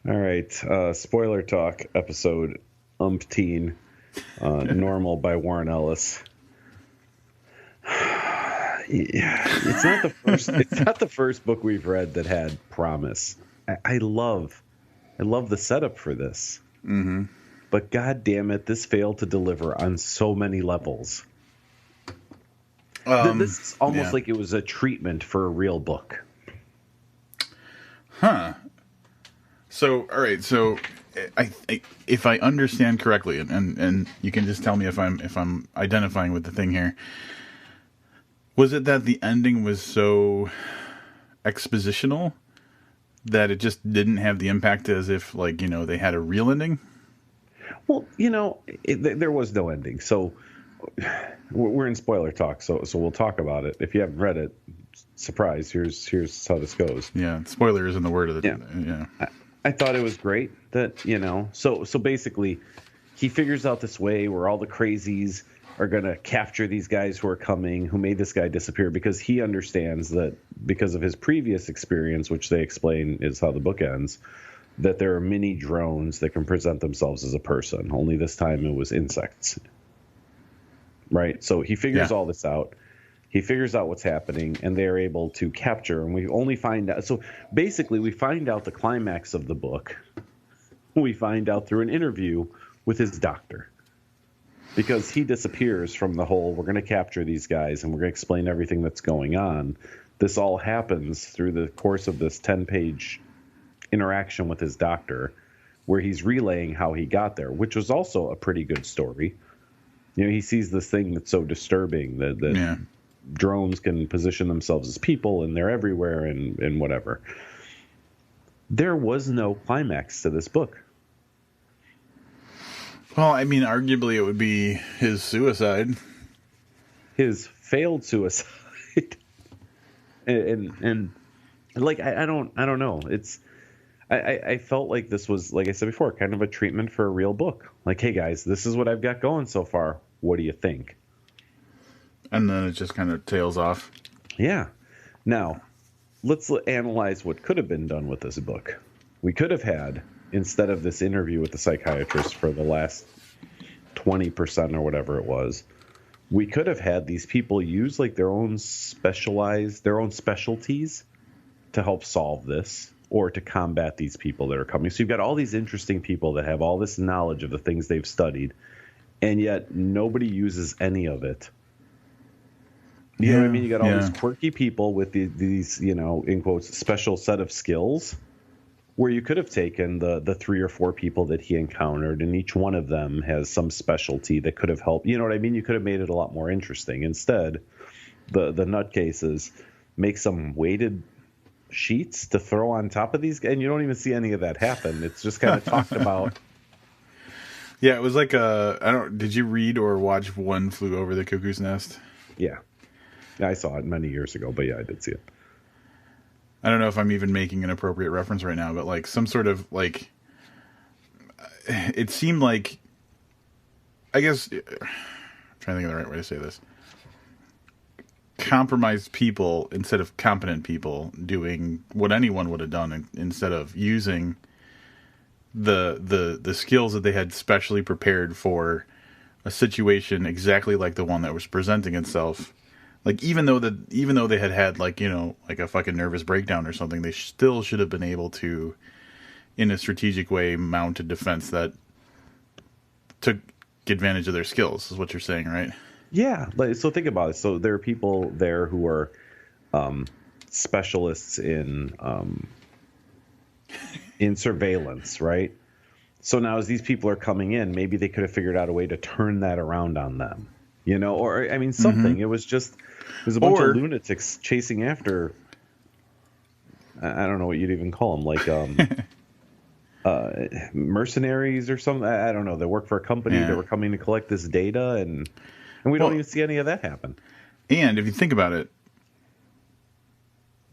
All right. Spoiler talk episode umpteen. Normal by Warren Ellis. Yeah, it's not the first. It's not the first book we've read that had promise. I love the setup for this. Mm-hmm. But God damn it, this failed to deliver on so many levels. This is almost like it was a treatment for a real book. Huh. So, all right. So, I if I understand correctly, and you can just tell me if I'm identifying with the thing here. Was it that the ending was so expositional that it just didn't have the impact as if, like, they had a real ending? Well, there was no ending. So we're in spoiler talk. So we'll talk about it. If you haven't read it, surprise. Here's how this goes. Yeah, spoiler isn't the word of the. Yeah. I thought it was great that So basically, he figures out this way where all the crazies are going to capture these guys who are coming, who made this guy disappear, because he understands that because of his previous experience, which they explain is how the book ends, that there are mini drones that can present themselves as a person. Only this time it was insects. Right? So he figures all this out. He figures out what's happening, and they're able to capture. And we only find out. So basically, we find out the climax of the book. We find out through an interview with his doctor. Because he disappears from the whole, we're going to capture these guys and we're going to explain everything that's going on. This all happens through the course of this 10-page interaction with his doctor, where he's relaying how he got there, which was also a pretty good story. He sees this thing that's so disturbing that drones can position themselves as people and they're everywhere and whatever. There was no climax to this book. Well, I mean, arguably it would be his suicide. His failed suicide. and like, I don't know. I felt like this was, like I said before, kind of a treatment for a real book. Like, hey guys, this is what I've got going so far. What do you think? And then it just kind of tails off. Yeah. Now, let's analyze what could have been done with this book. We could have had, instead of this interview with the psychiatrist for the last 20% or whatever it was, we could have had these people use like their own specialties to help solve this or to combat these people that are coming. So you've got all these interesting people that have all this knowledge of the things they've studied, and yet nobody uses any of it. You know what I mean? You got all these quirky people with these, in quotes, special set of skills, where you could have taken the 3 or 4 people that he encountered, and each one of them has some specialty that could have helped. You know what I mean? You could have made it a lot more interesting. Instead, the nutcases make some weighted sheets to throw on top of these guys, and you don't even see any of that happen. It's just kind of talked about. Yeah, it was like did you read or watch One Flew Over the Cuckoo's Nest? Yeah. I saw it many years ago, but yeah, I did see it. I don't know if I'm even making an appropriate reference right now, but like some sort of like, it seemed like, I guess, I'm trying to think of the right way to say this. Compromised people instead of competent people doing what anyone would have done instead of using the skills that they had specially prepared for a situation exactly like the one that was presenting itself. Like, even though they had like, like a fucking nervous breakdown or something, they still should have been able to, in a strategic way, mount a defense that took advantage of their skills, is what you're saying, right? Yeah. So think about it. So there are people there who are specialists in surveillance, right? So now as these people are coming in, maybe they could have figured out a way to turn that around on them. Or I mean, something. Mm-hmm. It was a bunch of lunatics chasing after. I don't know what you'd even call them, like mercenaries or something. I don't know. They work for a company that were coming to collect this data, and we don't even see any of that happen. And if you think about it,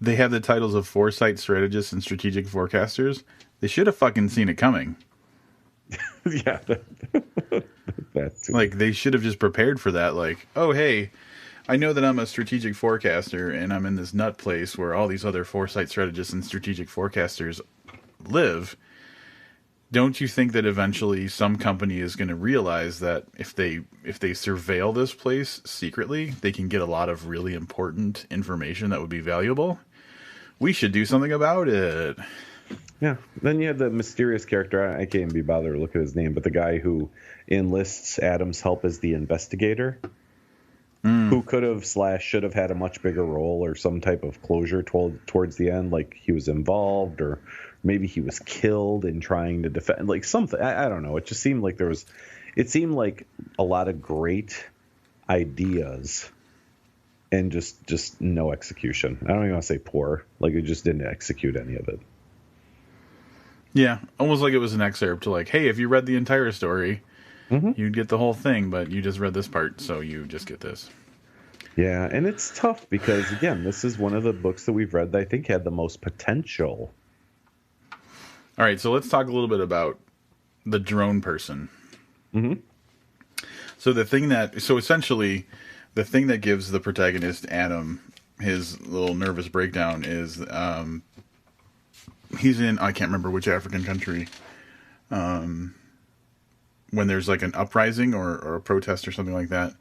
they have the titles of foresight strategists and strategic forecasters. They should have fucking seen it coming. Yeah. That's like, they should have just prepared for that. Like, oh, hey, I know that I'm a strategic forecaster and I'm in this nut place where all these other foresight strategists and strategic forecasters live. don't you think that eventually some company is going to realize that if they surveil this place secretly, they can get a lot of really important information that would be valuable? We should do something about it. Yeah. Then you had the mysterious character. I can't even be bothered to look at his name, but the guy who enlists Adam's help as the investigator, who could have / should have had a much bigger role or some type of closure towards the end, like he was involved or maybe he was killed in trying to defend, like something. I don't know. It just seemed like it seemed like a lot of great ideas and just no execution. I don't even want to say poor. Like, it just didn't execute any of it. Yeah, almost like it was an excerpt to like, hey, if you read the entire story, you'd get the whole thing, but you just read this part, so you just get this. Yeah, and it's tough because, again, this is one of the books that we've read that I think had the most potential. All right, so let's talk a little bit about the drone person. So essentially, the thing that gives the protagonist, Adam, his little nervous breakdown is he's in, I can't remember which African country, when there's like an uprising or a protest or something like that.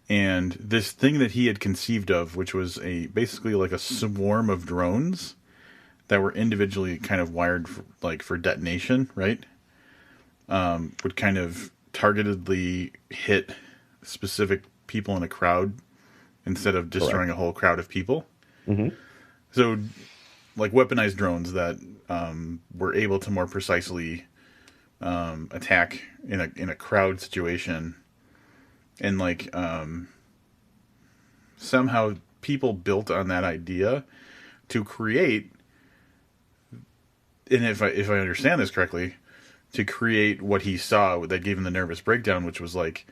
And this thing that he had conceived of, which was basically like a swarm of drones that were individually kind of wired for detonation, right? Would kind of targetedly hit specific people in a crowd instead of destroying a whole crowd of people. So, like weaponized drones that were able to more precisely attack in a crowd situation, and like somehow people built on that idea to create, and if I understand this correctly, to create what he saw that gave him the nervous breakdown, which was like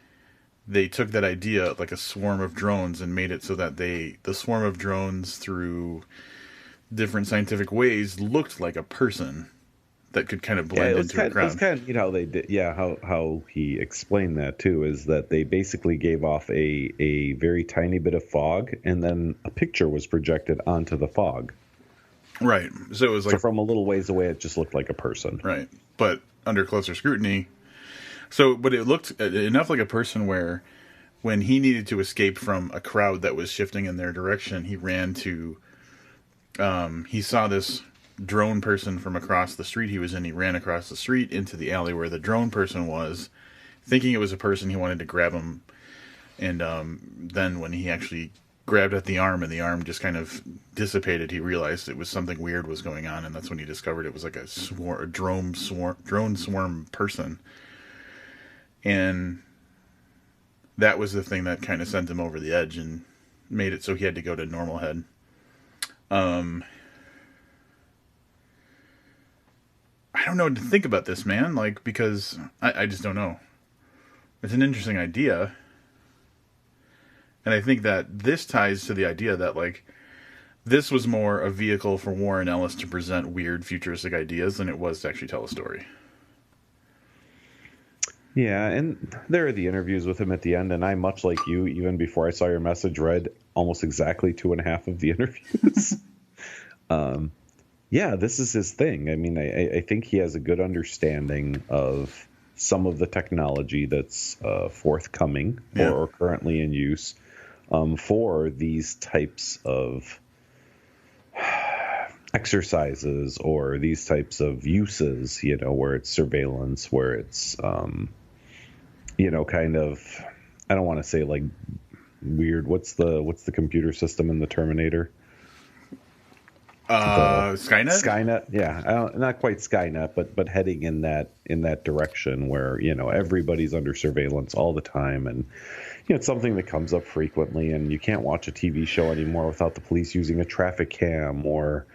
they took that idea, like a swarm of drones, and made it so that the swarm of drones through different scientific ways looked like a person that could kind of blend into a crowd. It was kind of, how they did, how he explained that too, is that they basically gave off a very tiny bit of fog, and then a picture was projected onto the fog. Right. So it was like, so from a little ways away, it just looked like a person. Right. But under closer scrutiny. But it looked enough like a person where when he needed to escape from a crowd that was shifting in their direction, he ran to, he saw this drone person from across the street he was in. He ran across the street into the alley where the drone person was, thinking it was a person. He wanted to grab him. And then when he actually grabbed at the arm and the arm just kind of dissipated, he realized it was something weird was going on. And that's when he discovered it was like a drone swarm person. And that was the thing that kind of sent him over the edge and made it so he had to go to normal head. I don't know what to think about this, man. Like, because I just don't know. It's an interesting idea. And I think that this ties to the idea that, like, this was more a vehicle for Warren Ellis to present weird futuristic ideas than it was to actually tell a story. Yeah, and there are the interviews with him at the end, and I, much like you, even before I saw your message, read almost exactly 2.5 of the interviews. Yeah, this is his thing. I mean, I think he has a good understanding of some of the technology that's forthcoming or currently in use for these types of exercises or these types of uses, where it's surveillance, where it's, kind of, I don't want to say like weird. What's the computer system in the Terminator? Skynet? Skynet, yeah. Not quite Skynet, but heading in that direction where, everybody's under surveillance all the time. And, it's something that comes up frequently, and you can't watch a TV show anymore without the police using a traffic cam or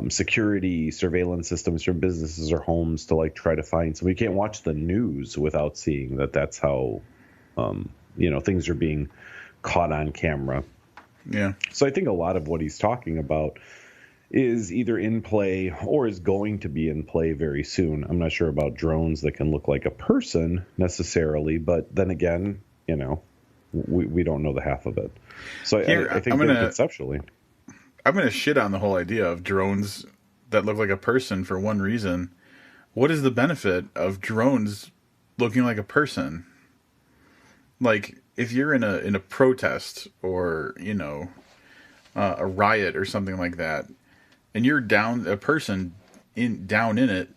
security surveillance systems from businesses or homes to like try to find somebody. You can't watch the news without seeing that's how, things are being caught on camera. Yeah. So I think a lot of what he's talking about is either in play or is going to be in play very soon. I'm not sure about drones that can look like a person necessarily, but then again, we don't know the half of it. So I think conceptually, I'm going to shit on the whole idea of drones that look like a person for one reason. what is the benefit of drones looking like a person? Like, if you're in a protest or, you know, a riot or something like that, and you're down a person down in it,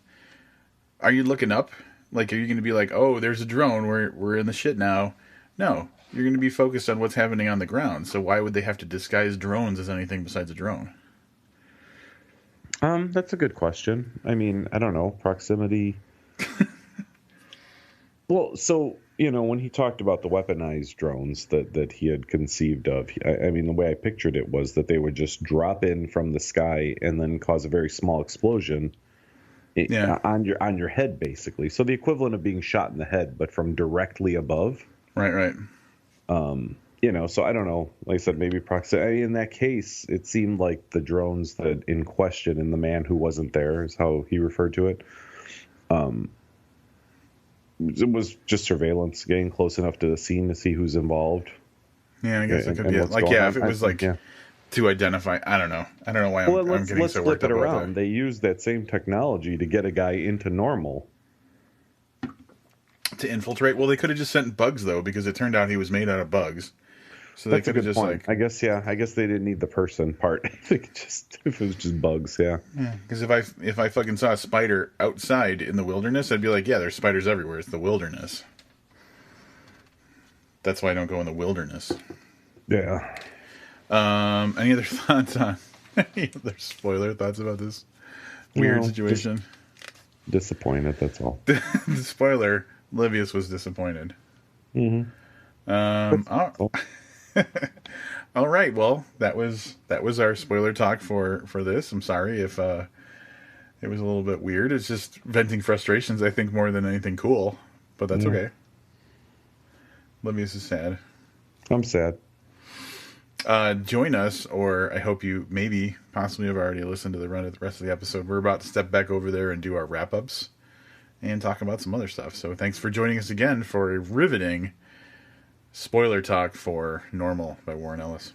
are you looking up? Like, are you going to be like, oh, there's a drone, we're in the shit now? No, you're going to be focused on what's happening on the ground. So why would they have to disguise drones as anything besides a drone? That's a good question. I mean, I don't know, proximity. Well, so, you know, when he talked about the weaponized drones that he had conceived of, I mean, the way I pictured it was that they would just drop in from the sky and then cause a very small explosion on your head, basically. So the equivalent of being shot in the head, but from directly above. Right. You know, so I don't know. Like I said, maybe proximity. In that case, it seemed like the drones that in question, and the man who wasn't there is how he referred to it. It was just surveillance, getting close enough to the scene to see who's involved. Yeah, I guess it could be like, yeah, if it was like to identify. I don't know why I'm getting so worked up about that. They used that same technology to get a guy into normal. To infiltrate? Well, they could have just sent bugs, though, because it turned out he was made out of bugs. So they could have just point. I guess they didn't need the person part. I think if it was just bugs, yeah. Because if I fucking saw a spider outside in the wilderness, I'd be like, yeah, there's spiders everywhere. It's the wilderness. That's why I don't go in the wilderness. Yeah. Any other thoughts on any other spoiler thoughts about this weird situation? Disappointed, that's all. The spoiler, Livius was disappointed. Mm-hmm. All right. Well, that was our spoiler talk for this. I'm sorry if it was a little bit weird. It's just venting frustrations, I think, more than anything cool. But that's okay. Livius is sad. I'm sad. Join us, or I hope you possibly have already listened to the rest of the episode. We're about to step back over there and do our wrap-ups and talk about some other stuff. So thanks for joining us again for a riveting spoiler talk for Normal by Warren Ellis.